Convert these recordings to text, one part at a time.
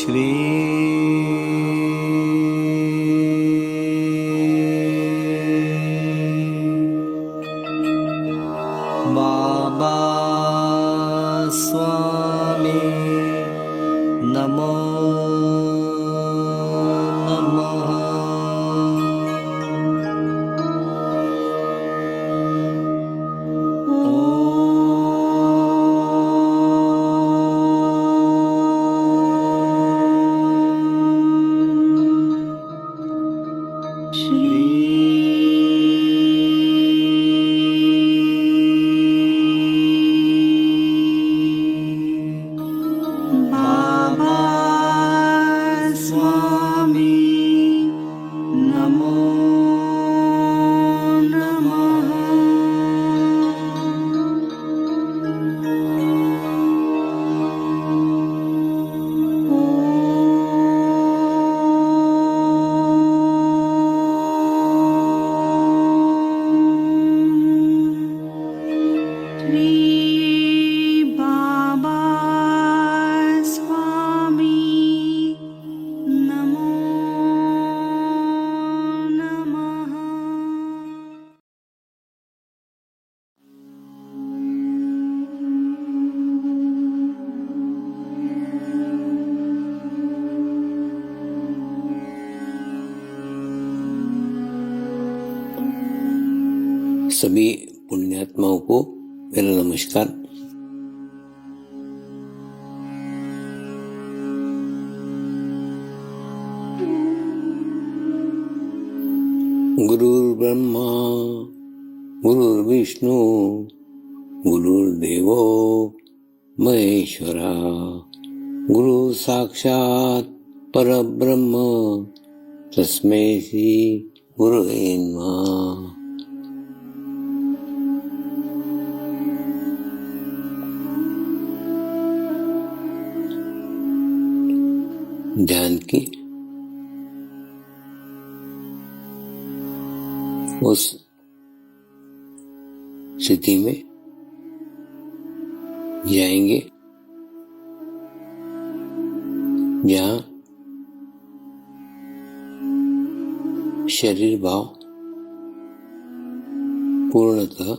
श्री बाबा स्वामी नमो नमः। सभी पुण्यात्माओं को मेरा नमस्कार। गुरुर्ब्रह्मा गुरुर्विष्णु गुरुर्देवो महेश्वरा गुरु साक्षात् परब्रह्म तस्मै श्री गुरुवे नमः। ध्यान की उस स्थिति में जाएंगे जहाँ शरीर भाव पूर्णतः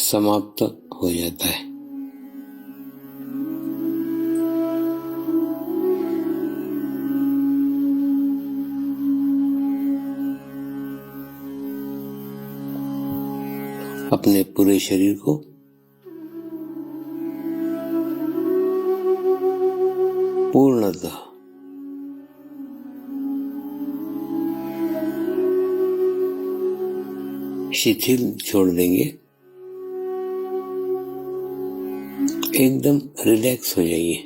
समाप्त हो जाता है। अपने पूरे शरीर को पूर्णतः शिथिल छोड़ देंगे, एकदम रिलैक्स हो जाइए।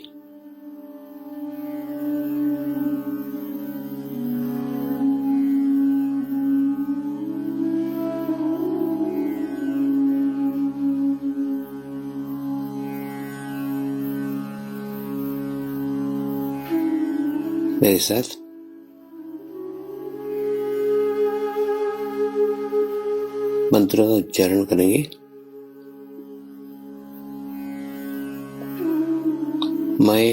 मेरे साथ मंत्र का उच्चारण करेंगे। मैं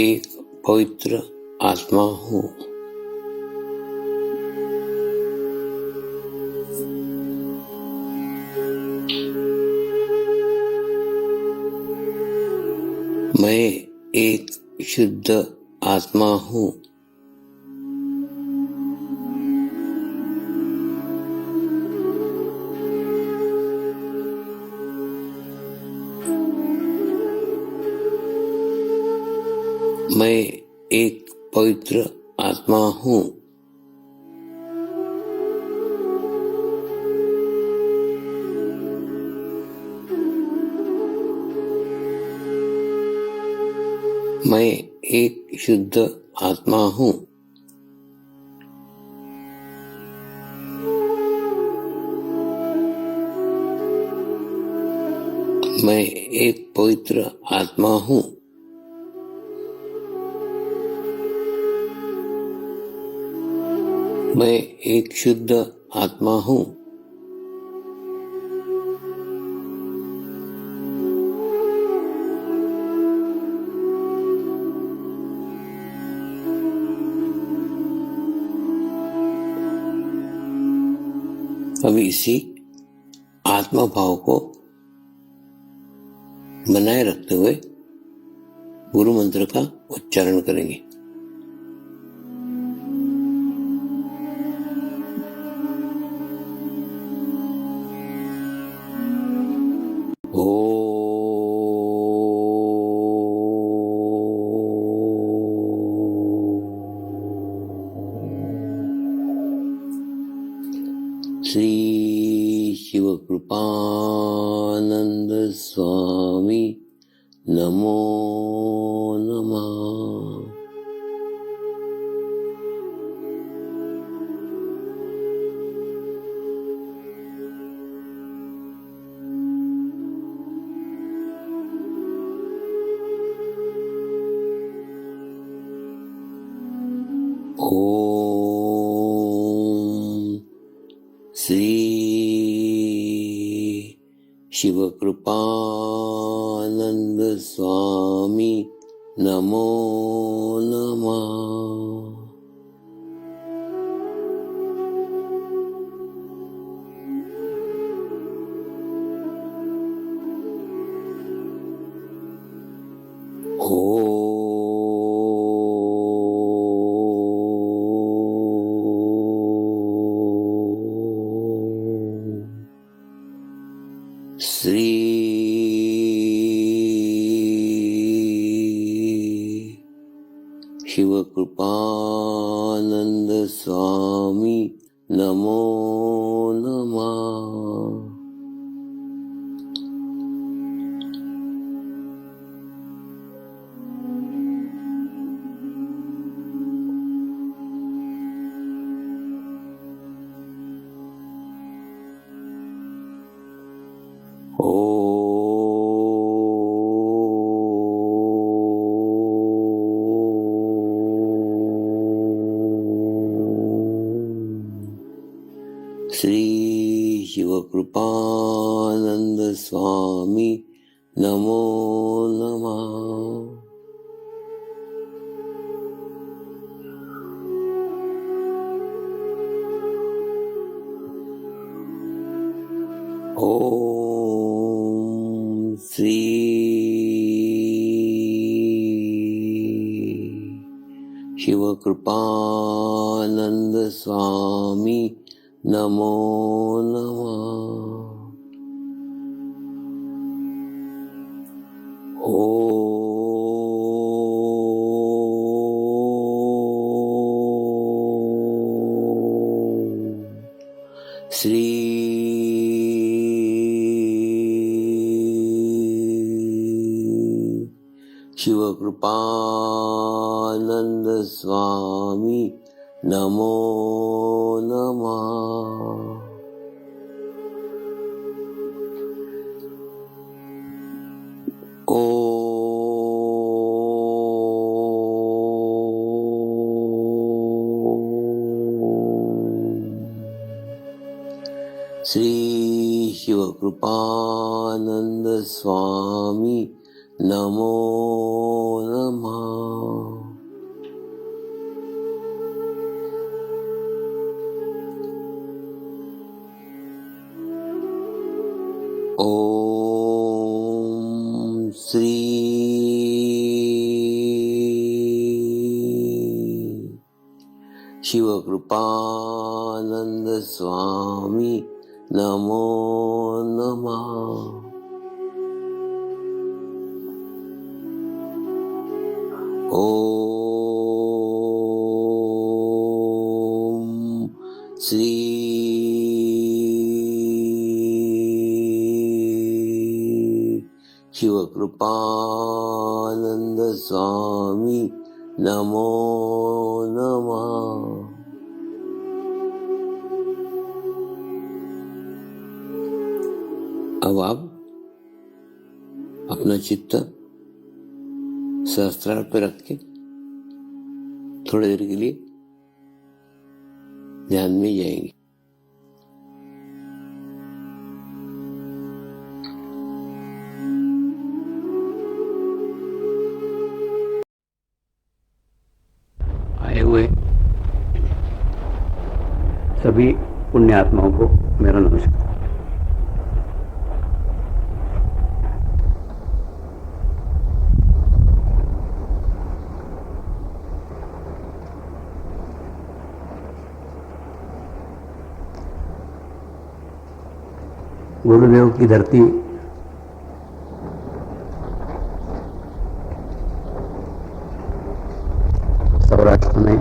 एक पवित्र आत्मा हूँ। मैं एक शुद्ध आत्मा हूँ। मैं एक पवित्र आत्मा हूँ। मैं एक शुद्ध आत्मा हूँ। मैं एक पवित्र आत्मा हूँ। मैं एक शुद्ध आत्मा हूँ। अब इसी आत्मा भाव को बनाए रखते हुए गुरु मंत्र का उच्चारण करेंगे। श्री शिव कृपानंद स्वामी नमो नमः। ओम श्री शिव कृपानंद स्वामी नमो नमः। श्री शिव कृपानंद स्वामी नमो नमः। श्री शिव कृपानंद स्वामी नमो नमः। ओम श्री शिव कृपानंद स्वामी नमो नमः। श्री शिव कृपानंद स्वामी नमो नमः। श्री शिव कृपानंद स्वामी नमो नमः। ओम श्री शिव कृपानंद स्वामी नमो नमः। ओम श्री शिव कृपानंद स्वामी नमो नमः। अब आप अपना चित्त सहस्त्रार पे रख के थोड़ी देर के लिए ध्यान में जाएंगे। आए हुए सभी पुण्यात्माओं को मेरा नमस्कार। गुरुदेव की धरती सौराष्ट्र में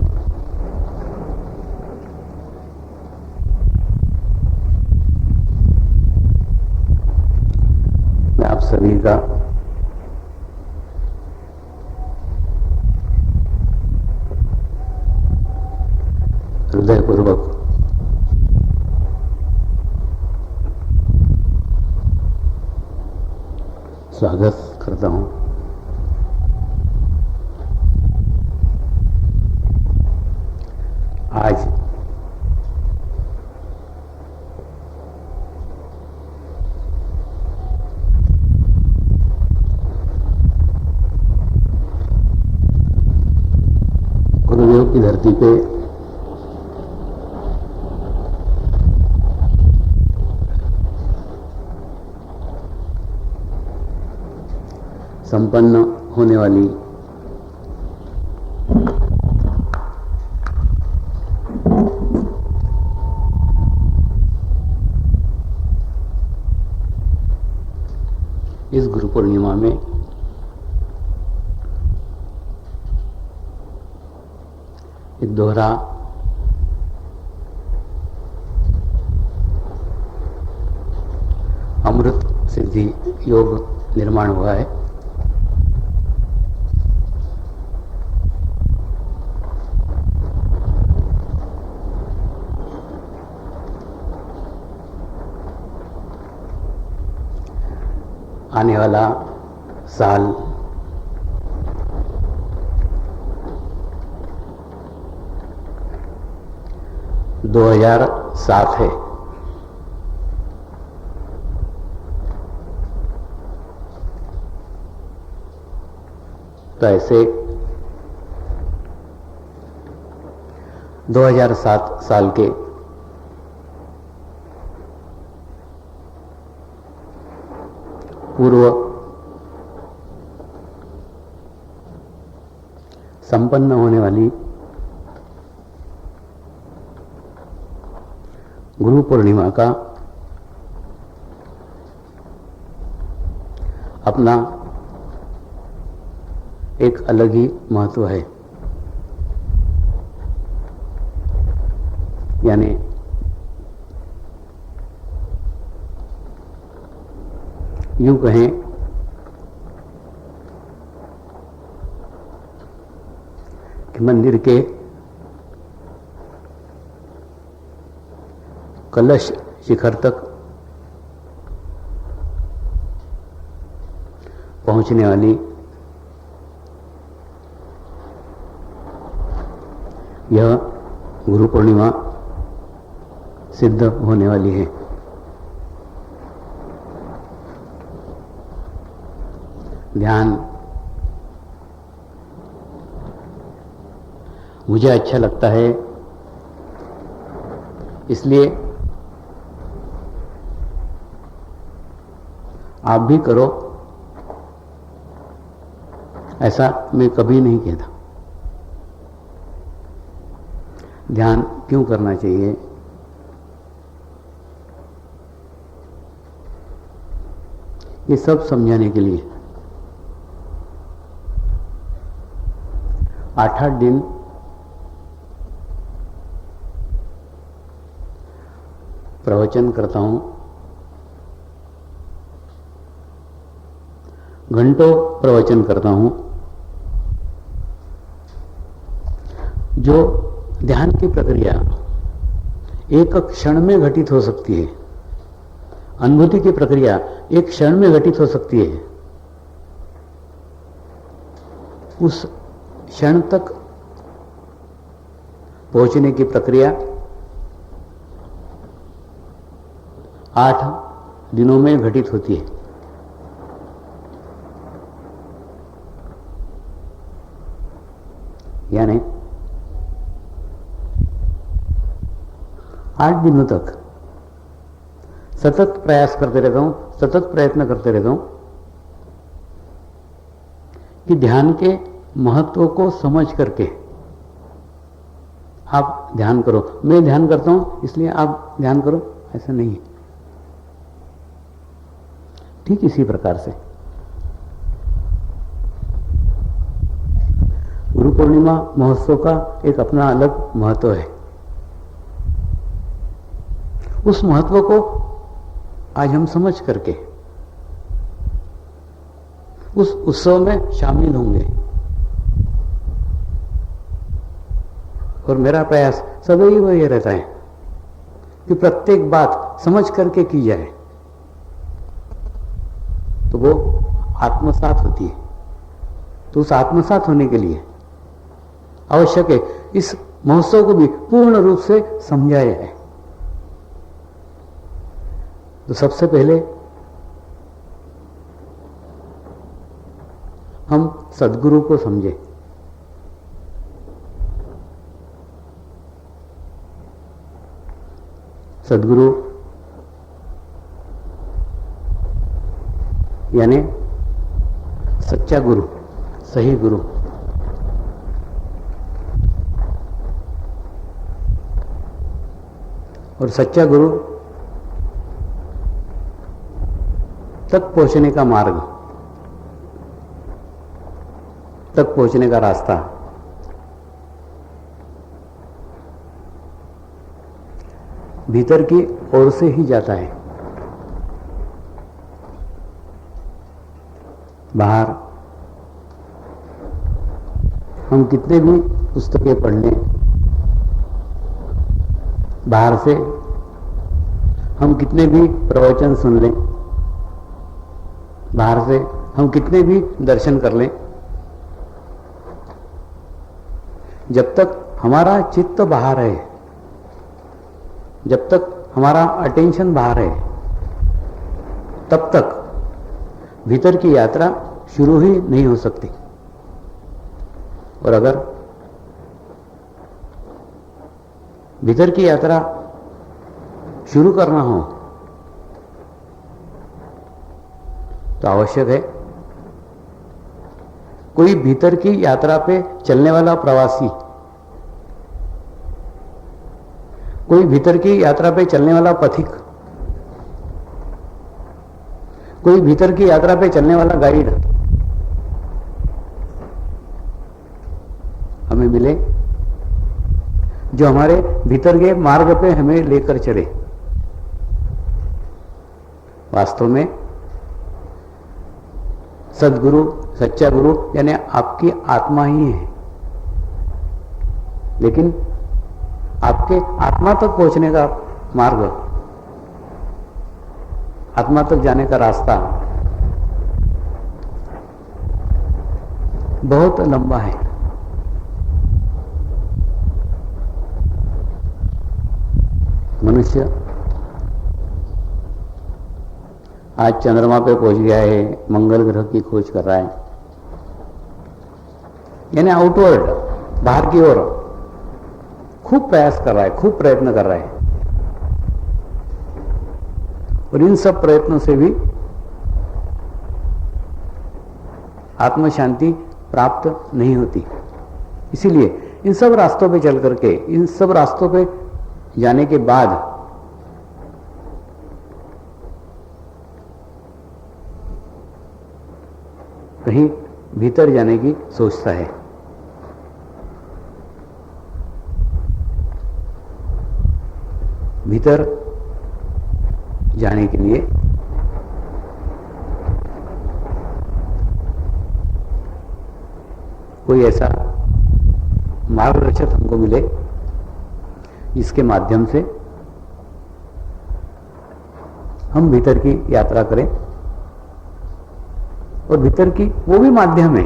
मैं आप सभी का हृदयपूर्वक स्वागत करता हूं। आज गुरुदेव की धरती पे संपन्न होने वाली इस गुरु पूर्णिमा में एक दोहरा अमृत सिद्धि योग निर्माण हुआ है। आने वाला साल दो 2007 है। तो ऐसे 2007 साल के पूर्व संपन्न होने वाली गुरु पूर्णिमा का अपना एक अलग ही महत्व है। यानी यूं कहें कि मंदिर के कलश शिखर तक पहुंचने वाली यह गुरु पूर्णिमा सिद्ध होने वाली है। ध्यान मुझे अच्छा लगता है, इसलिए आप भी करो, ऐसा मैं कभी नहीं कहता। ध्यान क्यों करना चाहिए, ये सब समझाने के लिए 8-8 दिन प्रवचन करता हूं, घंटों प्रवचन करता हूं। जो ध्यान की प्रक्रिया एक क्षण में घटित हो सकती है, अनुभूति की प्रक्रिया एक क्षण में घटित हो सकती है, उस क्षण तक पहुंचने की प्रक्रिया 8 दिनों में घटित होती है। यानी 8 दिनों तक सतत प्रयास करते रहता हूं, सतत प्रयत्न करते रहता हूं कि ध्यान के महत्व को समझ करके आप ध्यान करो। मैं ध्यान करता हूं इसलिए आप ध्यान करो, ऐसा नहीं है। ठीक इसी प्रकार से गुरु पूर्णिमा महोत्सव का एक अपना अलग महत्व है। उस महत्व को आज हम समझ करके उस उत्सव में शामिल होंगे। और मेरा प्रयास सदैव ये रहता है कि प्रत्येक बात समझ करके की जाए तो वो आत्मसात होती है। तो उस आत्मसात होने के लिए आवश्यक है इस महोत्सव को भी पूर्ण रूप से समझाया जाए। तो सबसे पहले हम सद्गुरु को समझे। सद्गुरु यानी सच्चा गुरु, सही गुरु। और सच्चा गुरु तक पहुंचने का मार्ग, तक पहुंचने का रास्ता भीतर की ओर से ही जाता है। बाहर हम कितने भी पुस्तकें पढ़ लें, बाहर से हम कितने भी प्रवचन सुन लें, बाहर से हम कितने भी दर्शन कर लें, जब तक हमारा चित्त बाहर है, जब तक हमारा अटेंशन बाहर है, तब तक भीतर की यात्रा शुरू ही नहीं हो सकती। और अगर भीतर की यात्रा शुरू करना हो तो आवश्यक है कोई भीतर की यात्रा पे चलने वाला प्रवासी, कोई भीतर की यात्रा पे चलने वाला पथिक, कोई भीतर की यात्रा पे चलने वाला गाइड हमें मिले, जो हमारे भीतर के मार्ग पे हमें लेकर चले। वास्तव में सद्गुरु, सच्चा गुरु यानी आपकी आत्मा ही है, लेकिन आपके आत्मा तक पहुंचने का मार्ग, आत्मा तक जाने का रास्ता बहुत लंबा है। मनुष्य आज चंद्रमा पे पहुंच गया है, मंगल ग्रह की खोज कर रहा है, यानी आउटवर्ड, बाहर की ओर खूब प्रयास कर रहा है, खूब प्रयत्न कर रहा है। और इन सब प्रयत्नों से भी आत्म शांति प्राप्त नहीं होती। इसीलिए इन सब रास्तों पे चल करके, इन सब रास्तों पे जाने के बाद कहीं भीतर जाने की सोचता है। भीतर जाने के लिए कोई ऐसा मार्गदर्शक हमको मिले जिसके माध्यम से हम भीतर की यात्रा करें। और भीतर की वो भी माध्यम है,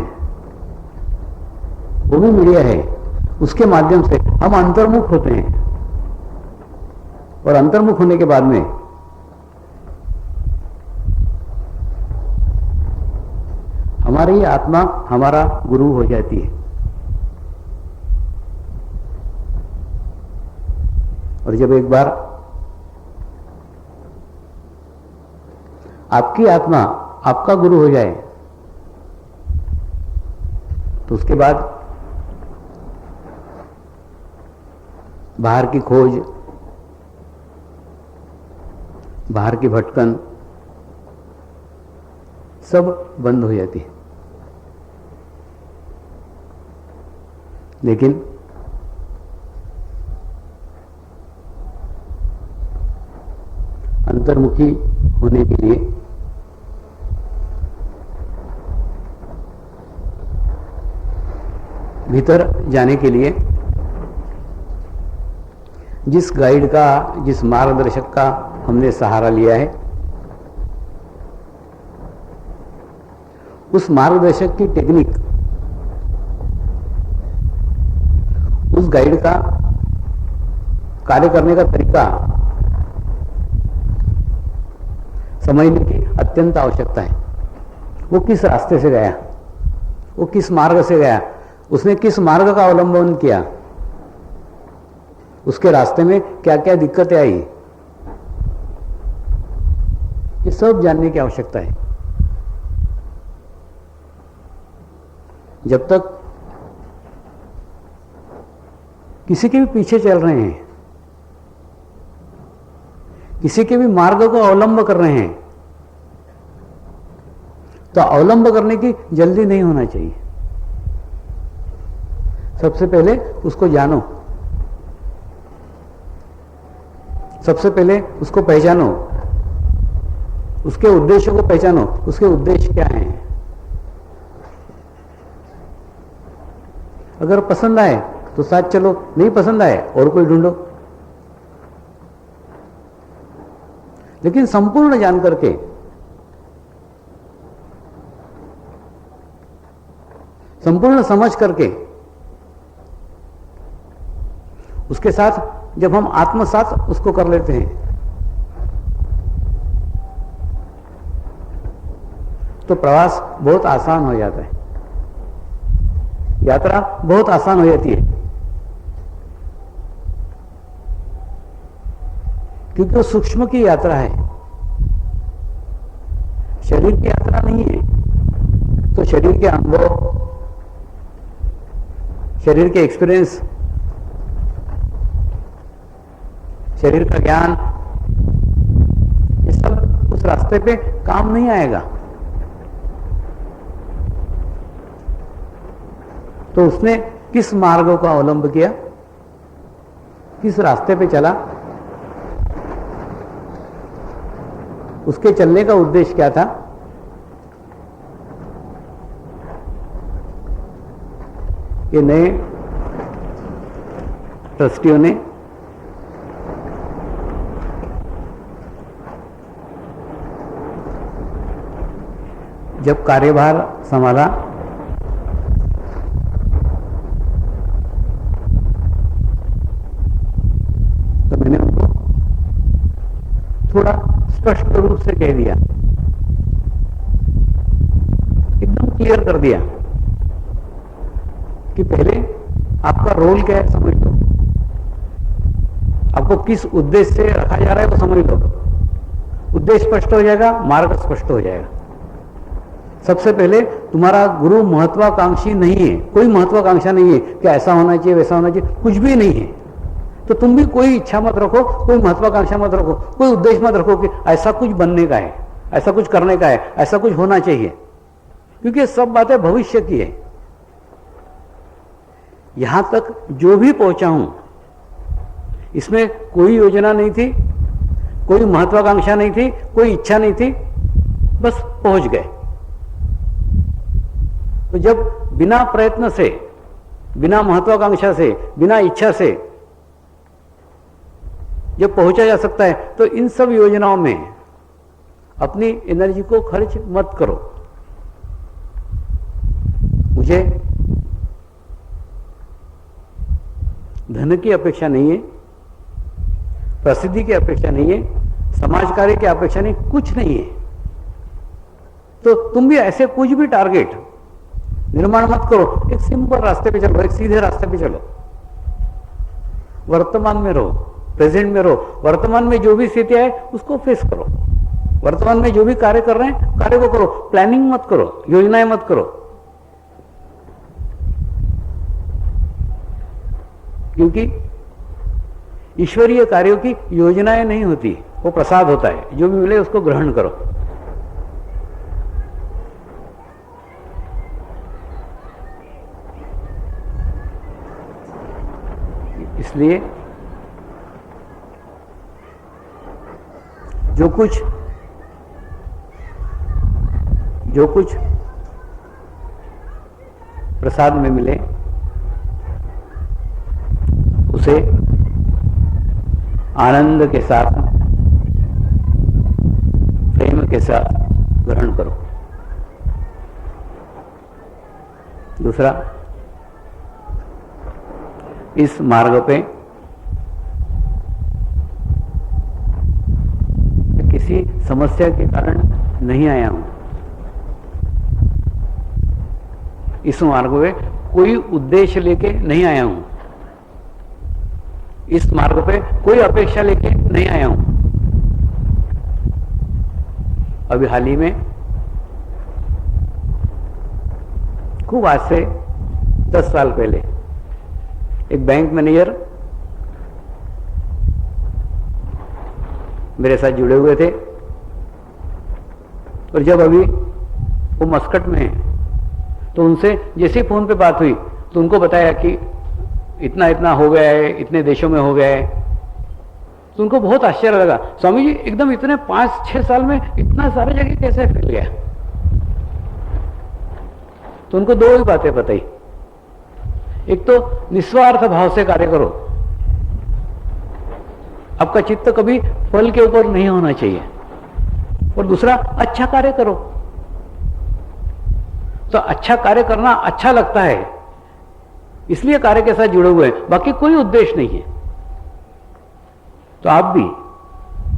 वो भी मीडिया है, उसके माध्यम से हम अंतर्मुख होते हैं। और अंतर्मुख होने के बाद में हमारी आत्मा हमारा गुरु हो जाती है। और जब एक बार आपकी आत्मा आपका गुरु हो जाए तो उसके बाद बाहर की खोज, बाहर की भटकन सब बंद हो जाती है। लेकिन अंतर्मुखी होने के लिए भीतर जाने के लिए जिस गाइड का, जिस मार्गदर्शक का हमने सहारा लिया है, उस मार्गदर्शक की टेक्निक, उस गाइड का कार्य करने का तरीका समझने की अत्यंत आवश्यकता है। वो किस रास्ते से गया, वो किस मार्ग से गया, उसने किस मार्ग का अवलंबन किया, उसके रास्ते में क्या क्या दिक्कतें आई, ये सब जानने की आवश्यकता है। जब तक किसी के भी पीछे चल रहे हैं, किसी के भी मार्ग को अवलंब कर रहे हैं, तो अवलंब करने की जल्दी नहीं होना चाहिए। सबसे पहले उसको जानो, सबसे पहले उसको पहचानो, उसके उद्देश्य को पहचानो, उसके उद्देश्य क्या हैं। अगर पसंद आए तो साथ चलो, नहीं पसंद आए और कोई ढूंढो। लेकिन संपूर्ण जान करके, संपूर्ण समझ करके, उसके साथ जब हम आत्मसात उसको कर लेते हैं तो प्रवास बहुत आसान हो जाता है, यात्रा बहुत आसान हो जाती है। क्योंकि वो सूक्ष्म की यात्रा है, शरीर की यात्रा नहीं है। तो शरीर के अनुभव, शरीर के एक्सपीरियंस, शरीर का ज्ञान, ये सब उस रास्ते पे काम नहीं आएगा। तो उसने किस मार्ग का अवलंब किया, किस रास्ते पे चला, उसके चलने का उद्देश्य क्या था, ये नए ट्रस्टियों ने जब कार्यभार संभाला तो मैंने उनको थोड़ा स्पष्ट रूप से कह दिया, एकदम क्लियर कर दिया कि पहले आपका रोल क्या है समझ लो, आपको किस उद्देश्य से रखा जा रहा है वो समझ लो। उद्देश्य स्पष्ट हो जाएगा, मार्ग स्पष्ट हो जाएगा। सबसे पहले तुम्हारा गुरु महत्वाकांक्षी नहीं है, कोई महत्वाकांक्षा नहीं है कि ऐसा होना चाहिए वैसा होना चाहिए, कुछ भी नहीं है। तो तुम भी कोई इच्छा मत रखो, कोई महत्वाकांक्षा मत रखो, कोई उद्देश्य मत रखो कि ऐसा कुछ बनने का है, ऐसा कुछ करने का है, ऐसा कुछ होना चाहिए, क्योंकि सब बातें भविष्य की है। यहां तक जो भी पहुंचा हूं इसमें कोई योजना नहीं थी, कोई महत्वाकांक्षा नहीं थी, कोई इच्छा नहीं थी, बस पहुंच गए। तो जब बिना प्रयत्न से, बिना महत्वाकांक्षा से, बिना इच्छा से जब पहुंचा जा सकता है तो इन सब योजनाओं में अपनी एनर्जी को खर्च मत करो। मुझे धन की अपेक्षा नहीं है, प्रसिद्धि की अपेक्षा नहीं है, समाज कार्य की अपेक्षा नहीं, कुछ नहीं है। तो तुम भी ऐसे कुछ भी टारगेट निर्माण मत करो, एक सिंपल रास्ते पे चलो, एक सीधे रास्ते पे चलो, वर्तमान में रहो, प्रेजेंट में रहो, वर्तमान में जो भी स्थिति है उसको फेस करो, वर्तमान में जो भी कार्य कर रहे हैं, कार्य को करो, प्लानिंग मत करो, योजनाएं मत करो, क्योंकि ईश्वरीय कार्यों की योजनाएं नहीं होती, वो प्रसाद होता है। जो भी मिले उसको ग्रहण करो। इसलिए जो कुछ प्रसाद में मिले उसे आनंद के साथ, प्रेम के साथ ग्रहण करो। दूसरा, इस मार्ग पे किसी समस्या के कारण नहीं आया हूं। इस मार्ग पे कोई उद्देश्य लेके नहीं आया हूं। इस मार्ग पे कोई अपेक्षा लेके नहीं आया हूं। अभी हाल ही में, खूब आज से 10 साल पहले, एक बैंक मैनेजर मेरे साथ जुड़े हुए थे, और जब अभी वो मस्कट में है तो उनसे जैसे ही फोन पे बात हुई तो उनको बताया कि इतना इतना हो गया है, इतने देशों में हो गया है। तो उनको बहुत आश्चर्य लगा, स्वामी जी एकदम इतने 5-6 साल में इतना सारे जगह कैसे फैल गया। तो उनको 2 ही बातें बताई। एक तो निस्वार्थ भाव से कार्य करो, आपका चित्त कभी फल के ऊपर नहीं होना चाहिए। और दूसरा, अच्छा कार्य करो। तो अच्छा कार्य करना अच्छा लगता है, इसलिए कार्य के साथ जुड़े हुए हैं, बाकी कोई उद्देश्य नहीं है। तो आप भी,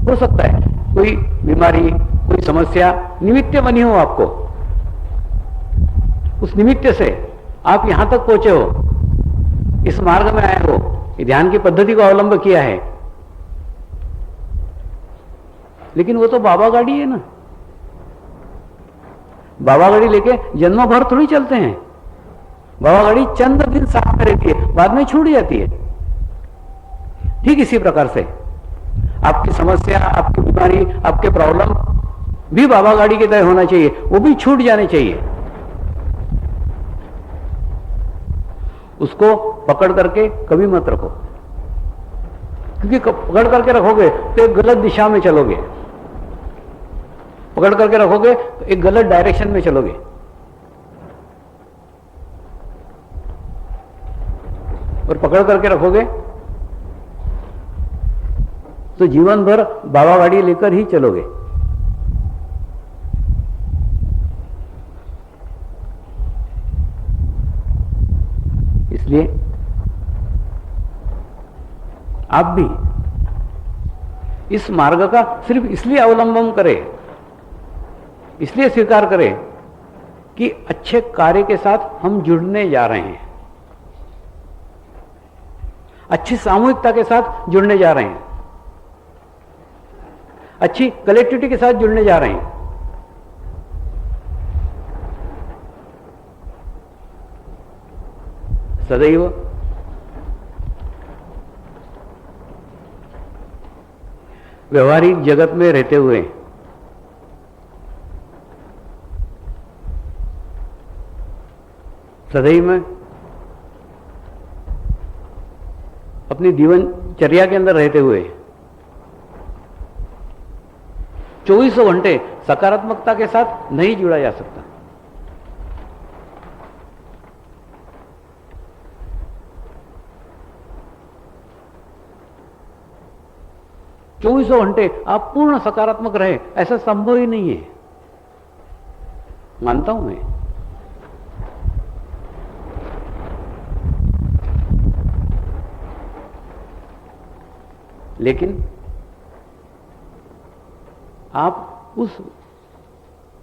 हो सकता है कोई बीमारी, कोई समस्या निमित्त बनी हो आपको, उस निमित्त से आप यहां तक पहुंचे हो, इस मार्ग में आए हो, ध्यान की पद्धति को अवलंब किया है, लेकिन वो तो बाबा गाड़ी है ना। बाबा गाड़ी लेके जन्मों भर थोड़ी चलते हैं। बाबा गाड़ी चंद दिन साथ में रहती है, बाद में छूट जाती है। ठीक इसी प्रकार से आपकी समस्या, आपकी बीमारी, आपके प्रॉब्लम भी बाबा गाड़ी की तरह होना चाहिए, वो भी छूट जाने चाहिए। उसको पकड़ करके कभी मत रखो, क्योंकि पकड़ करके रखोगे तो एक गलत दिशा में चलोगे, पकड़ करके रखोगे तो एक गलत डायरेक्शन में चलोगे। और पकड़ करके रखोगे तो जीवन भर बाबा गाड़ी लेकर ही चलोगे। इसलिए आप भी इस मार्ग का सिर्फ इसलिए अवलंबन करें, इसलिए स्वीकार करें कि अच्छे कार्य के साथ हम जुड़ने जा रहे हैं, अच्छी सामूहिकता के साथ जुड़ने जा रहे हैं, अच्छी कलेक्टिविटी के साथ जुड़ने जा रहे हैं। सदैव व्यवहारिक जगत में रहते हुए सदैव में अपनी जीवनचर्या के अंदर रहते हुए 24 घंटे सकारात्मकता के साथ नहीं जुड़ा जा सकता। चौबीसों घंटे आप पूर्ण सकारात्मक रहे, ऐसा संभव ही नहीं है, मानता हूं मैं। लेकिन आप उस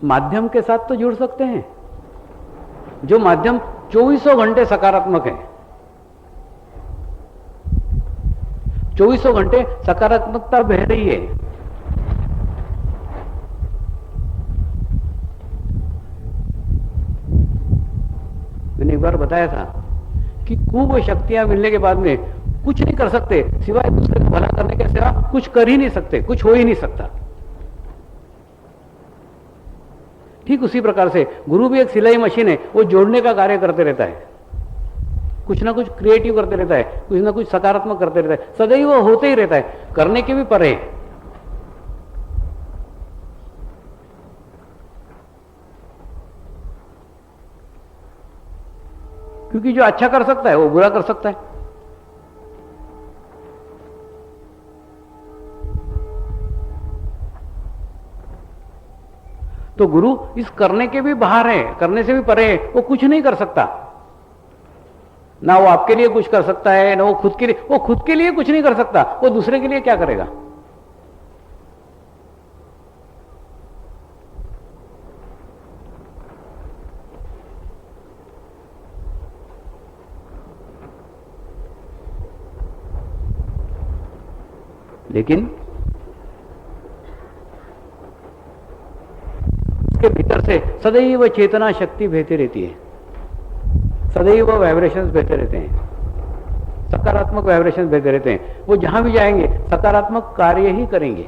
माध्यम के साथ तो जुड़ सकते हैं जो माध्यम 24 घंटे सकारात्मक है। 24 घंटे सकारात्मकता बह रही है, एक बार बताया था कि खूब शक्तियां मिलने के बाद में कुछ नहीं कर सकते सिवाय दूसरे को भला करने के सिवा कुछ कर ही नहीं सकते, कुछ हो ही नहीं सकता। ठीक उसी प्रकार से गुरु भी एक सिलाई मशीन है, वो जोड़ने का कार्य करते रहता है, कुछ ना कुछ क्रिएटिव करते रहता है, कुछ ना कुछ सकारात्मक करते रहता है, सदैव वो होते ही रहता है, करने के भी परे। क्योंकि जो अच्छा कर सकता है वो बुरा कर सकता है। तो गुरु इस करने के भी बाहर है, करने से भी परे है, वो कुछ नहीं कर सकता। ना वो आपके लिए कुछ कर सकता है, ना वो खुद के लिए कुछ नहीं कर सकता, वो दूसरे के लिए क्या करेगा। लेकिन उसके भीतर से सदैव चेतना शक्ति बहती रहती है, सदैव वाइब्रेशंस बहते रहते हैं, सकारात्मक वाइब्रेशंस बहते रहते हैं। वो जहां भी जाएंगे सकारात्मक कार्य ही करेंगे।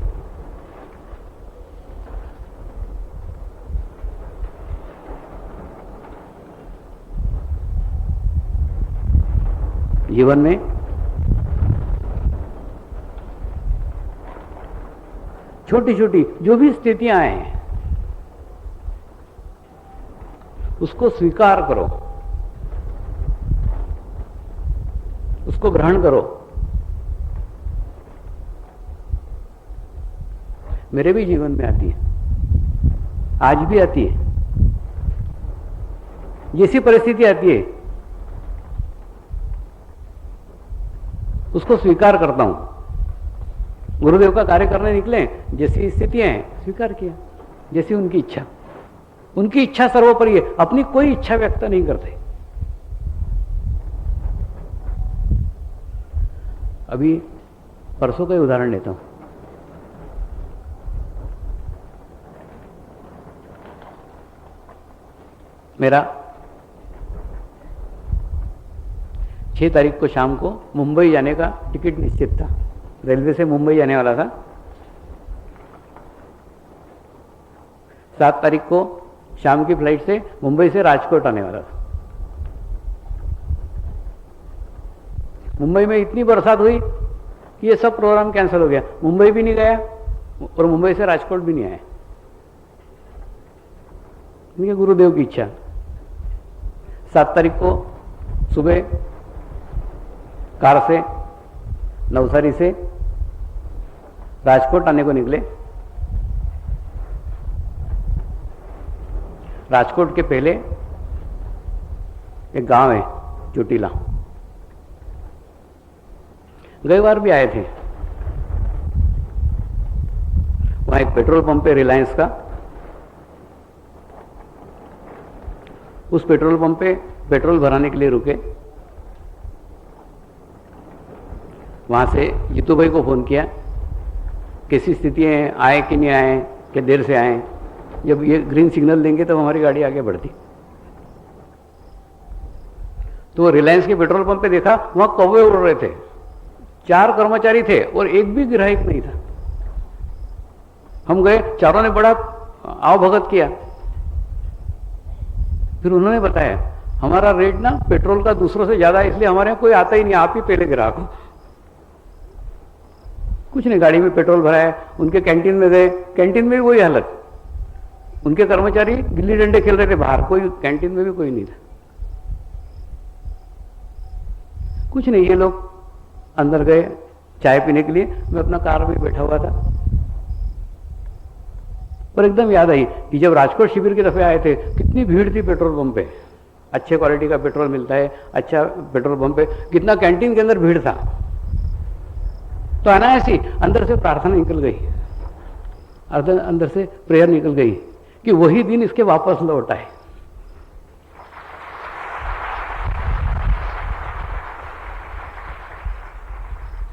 जीवन में छोटी छोटी जो भी स्थितियां आए उसको स्वीकार करो, उसको ग्रहण करो। मेरे भी जीवन में आती है, आज भी आती है, जैसी परिस्थिति आती है उसको स्वीकार करता हूं। गुरुदेव का कार्य करने निकले, जैसी स्थितियां हैं स्वीकार किया, जैसी उनकी इच्छा। उनकी इच्छा सर्वोपरि है, अपनी कोई इच्छा व्यक्त नहीं करते। अभी परसों का उदाहरण लेता हूं। मेरा 6 तारीख को शाम को मुंबई जाने का टिकट निश्चित था, रेलवे से मुंबई जाने वाला था। 7 तारीख को शाम की फ्लाइट से मुंबई से राजकोट आने वाला था। मुंबई में इतनी बरसात हुई कि ये सब प्रोग्राम कैंसिल हो गया, मुंबई भी नहीं गया और मुंबई से राजकोट भी नहीं आया। ये गुरुदेव की इच्छा। 7 तारीख को सुबह कार से नवसारी से राजकोट आने को निकले। राजकोट के पहले एक गांव है चोटीला, गई बार भी आए थे। वहां एक पेट्रोल पंप है रिलायंस का। उस पेट्रोल पंप पे पेट्रोल भराने के लिए रुके। वहां से जीतू भाई को फोन किया, कैसी स्थिति है, आए कि नहीं आए, कि देर से आए। जब ये ग्रीन सिग्नल देंगे तब हमारी गाड़ी आगे बढ़ती। तो रिलायंस के पेट्रोल पंप पे देखा, वहां कौवे उड़ रहे थे, 4 कर्मचारी थे और एक भी ग्राहक नहीं था। हम गए, चारों ने बड़ा आओ भगत किया। फिर उन्होंने बताया हमारा रेट ना पेट्रोल का दूसरों से ज्यादा है, इसलिए हमारे यहाँ कोई आता ही नहीं, आप ही पहले ग्राहक हो। कुछ नहीं, गाड़ी में पेट्रोल भराया, उनके कैंटीन में गए, कैंटीन में भी वही हालत। उनके कर्मचारी गिल्ली डंडे खेल रहे थे बाहर, कोई कैंटीन में भी कोई नहीं था। कुछ नहीं, ये लोग अंदर गए चाय पीने के लिए, मैं अपना कार में बैठा हुआ था। पर एकदम याद आई कि जब राजकोट शिविर के दफे आए थे कितनी भीड़ थी पेट्रोल पंप पे। अच्छे क्वालिटी का पेट्रोल मिलता है, अच्छा पेट्रोल पंप पे कितना कैंटीन के अंदर भीड़ था। तो अनायासी अंदर से प्रार्थना निकल गई, अंदर से प्रेयर निकल गई कि वही दिन इसके वापस लौट आए।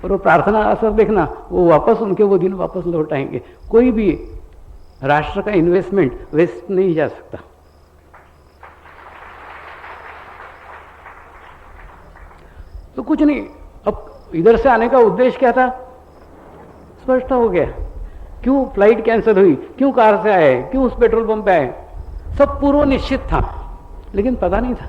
और वो प्रार्थना असर देखना, वो वापस उनके वो दिन वापस लौट आएंगे। कोई भी राष्ट्र का इन्वेस्टमेंट वेस्ट नहीं जा सकता। तो कुछ नहीं। अब इधर से आने का उद्देश्य क्या था, स्पष्ट हो गया। क्यों फ्लाइट कैंसिल हुई, क्यों कार से आए, क्यों उस पेट्रोल पंप पे आए, सब पूर्व निश्चित था, लेकिन पता नहीं था।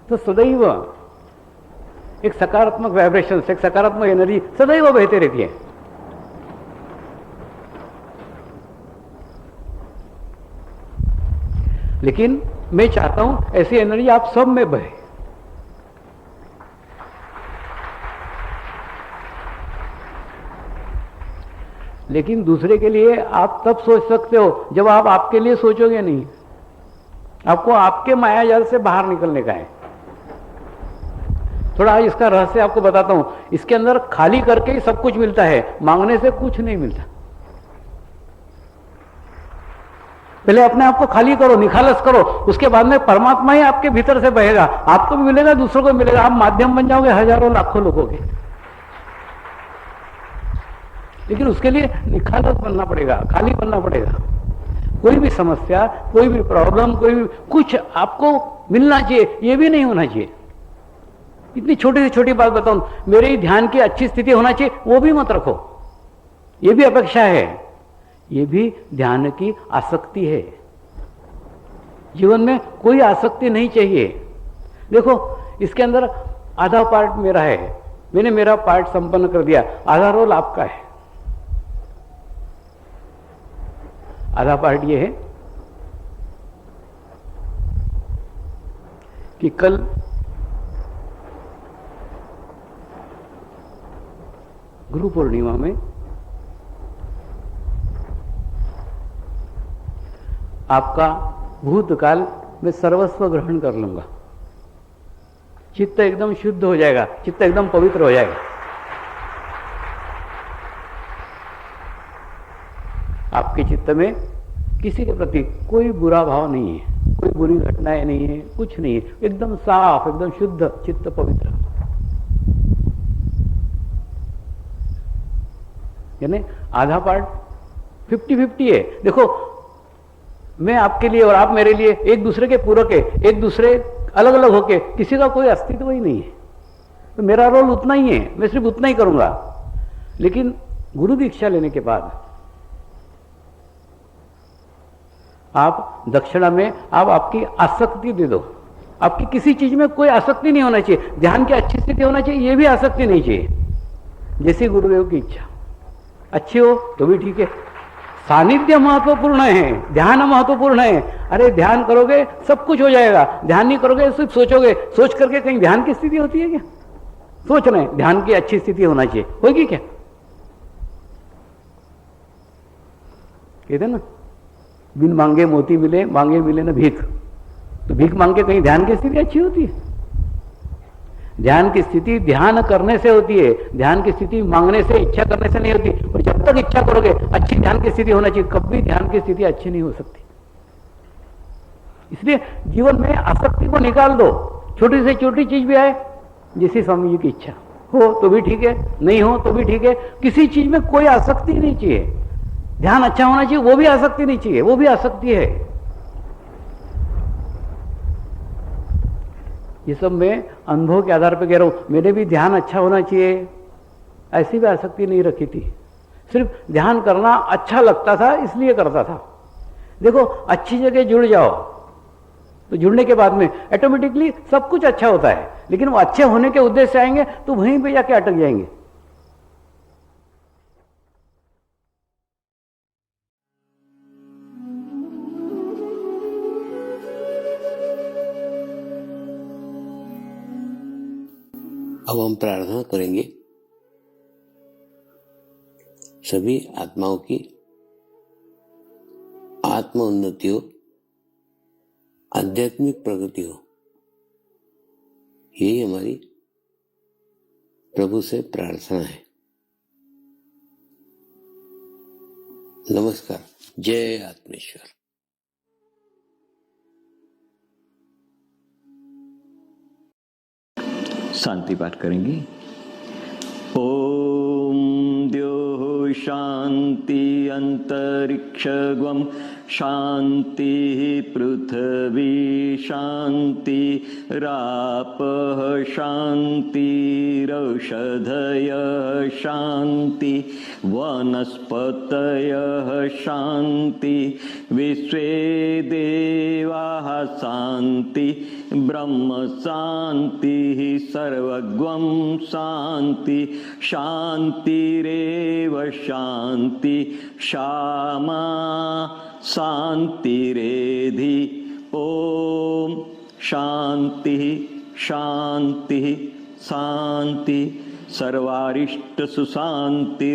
तो सदैव एक सकारात्मक वाइब्रेशन, एक सकारात्मक एनर्जी सदैव बहते रहती है। लेकिन मैं चाहता हूं ऐसी एनर्जी आप सब में बहे। लेकिन दूसरे के लिए आप तब सोच सकते हो जब आप आपके लिए सोचोगे नहीं। आपको आपके मायाजाल से बाहर निकलने का है। थोड़ा इसका रहस्य आपको बताता हूं। इसके अंदर खाली करके ही सब कुछ मिलता है, मांगने से कुछ नहीं मिलता। पहले अपने आप को खाली करो, निखालस करो, उसके बाद में परमात्मा ही आपके भीतर से बहेगा। आपको भी मिलेगा, दूसरों को भी मिलेगा। आप माध्यम बन जाओगे हजारों लाखों लोगों के। लेकिन उसके लिए निखालस बनना पड़ेगा, खाली बनना पड़ेगा। कोई भी समस्या, कोई भी प्रॉब्लम, कोई भी कुछ आपको मिलना चाहिए, ये भी नहीं होना चाहिए। इतनी छोटी से छोटी बात बताऊं, मेरे ही ध्यान की अच्छी स्थिति होना चाहिए, वो भी मत रखो। ये भी अपेक्षा है, ये भी ध्यान की आसक्ति है। जीवन में कोई आसक्ति नहीं चाहिए। देखो, इसके अंदर आधा पार्ट मेरा है, मैंने मेरा पार्ट संपन्न कर दिया, आधा रोल आपका है। आधा पार्ट ये है कि कल गुरु पूर्णिमा में आपका भूतकाल मैं सर्वस्व ग्रहण कर लूंगा। चित्त एकदम शुद्ध हो जाएगा, चित्त एकदम पवित्र हो जाएगा। आपके चित्त में किसी के प्रति कोई बुरा भाव नहीं है, कोई बुरी घटनाएं नहीं है, कुछ नहीं है। एकदम साफ, एकदम शुद्ध चित्त, पवित्र। यानी आधा पार्ट 50-50 है। देखो, मैं आपके लिए और आप मेरे लिए एक दूसरे के पूरक है, एक दूसरे अलग अलग होके, किसी का कोई अस्तित्व ही नहीं है। तो मेरा रोल उतना ही है, मैं सिर्फ उतना ही करूंगा। लेकिन गुरु दीक्षा लेने के बाद आप दक्षिणा में आप आपकी आसक्ति दे दो। आपकी किसी चीज में कोई आसक्ति नहीं होना चाहिए। ध्यान की अच्छी स्थिति होना चाहिए, ये भी आसक्ति नहीं चाहिए। जैसी गुरुदेव की इच्छा, अच्छी हो तो भी ठीक है। सानिध्य महत्वपूर्ण है, ध्यान महत्वपूर्ण है। अरे ध्यान करोगे सब कुछ हो जाएगा। ध्यान नहीं करोगे, सिर्फ सोचोगे। सोच करके कहीं ध्यान की स्थिति होती है क्या? सोच रहे हैं, ध्यान की अच्छी स्थिति होना चाहिए, होगी क्या? कहते ना, बिन मांगे मोती मिले, मांगे मिले ना भीख। तो भीख मांग के कहीं ध्यान की स्थिति अच्छी होती है? ध्यान की स्थिति ध्यान करने से होती है। ध्यान की स्थिति मांगने से, इच्छा करने से नहीं होती। और जब तक इच्छा करोगे, अच्छी ध्यान की स्थिति होना चाहिए। कभी ध्यान की स्थिति अच्छी नहीं हो सकती। इसलिए जीवन में आसक्ति को निकाल दो। छोटी से छोटी चीज भी आए, जैसी स्वामी जी की इच्छा हो तो भी ठीक है, नहीं हो तो भी ठीक है। किसी चीज में कोई आसक्ति नहीं चाहिए। ध्यान अच्छा होना चाहिए, वो भी आसक्ति नहीं चाहिए, वो भी आसक्ति है। ये सब मैं अनुभव के आधार पर कह रहा हूं। मैंने भी ध्यान अच्छा होना चाहिए, ऐसी भी आसक्ति नहीं रखी थी। सिर्फ ध्यान करना अच्छा लगता था, इसलिए करता था। देखो, अच्छी जगह जुड़ जाओ तो जुड़ने के बाद में ऑटोमेटिकली सब कुछ अच्छा होता है। लेकिन वो अच्छे होने के उद्देश्य से आएंगे तो वहीं पे जाके अटक जाएंगे। अब हम प्रार्थना करेंगे सभी आत्माओं की आत्म उन्नति हो, आध्यात्मिक प्रगति हो। यही हमारी प्रभु से प्रार्थना है। नमस्कार। जय आत्मेश्वर। शांति पाठ करेंगे। ओम द्यो शांति शान्ति अन्तरिक्षगं शान्तिः पृथिवी शान्ति रापः शान्तिरौषधयः शान्ति वनस्पतयः शान्ति विश्वे देवाः शान्ति ब्रह्म शान्तिः सर्वगं शान्ति शान्तिरेव शान्ति क्षमा शान्तिरेधि ॐ शान्तिः शान्तिः शान्ति सर्वारिष्ट सुशान्तिर्भवतु।